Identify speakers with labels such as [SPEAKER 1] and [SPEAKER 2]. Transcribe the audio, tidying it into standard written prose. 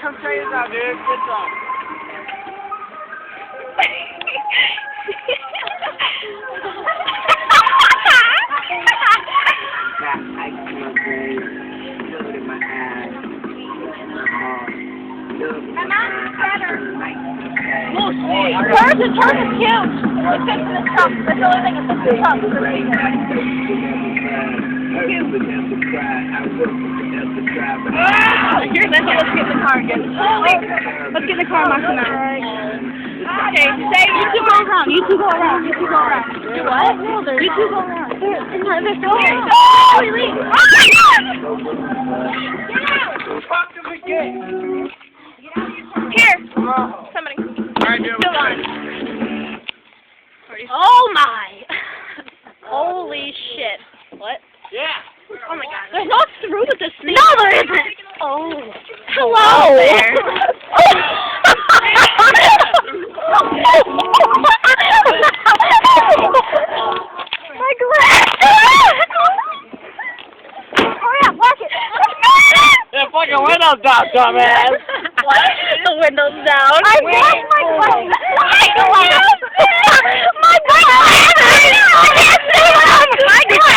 [SPEAKER 1] Come try this out, dude. Good job. Got ice in my brain, food in my eyes.
[SPEAKER 2] My mom's better.
[SPEAKER 1] Oh, sweet.
[SPEAKER 2] Hers is cute. It fits in the cup. That's the only thing that fits in the cup. Here's that. Let's get in the car again. Let's get in the car and knock them out. Okay, say you two go around. You two go around. You two go around. Do what? You two go around. They're still here. Oh, we leave. Oh my God! Get out!
[SPEAKER 1] Fuck them again.
[SPEAKER 2] Here. Somebody.
[SPEAKER 1] Alright, dude.
[SPEAKER 2] Still on. Oh my! Holy shit! What?
[SPEAKER 1] Yeah.
[SPEAKER 2] Oh my God! There's no screw with this thing. No, there isn't. Oh. Hello there. My glass. Oh yeah, lock it.
[SPEAKER 1] The fucking window's down, dumbass.
[SPEAKER 2] What? The window's down. I lost my glass. My glass. My glass. My glass.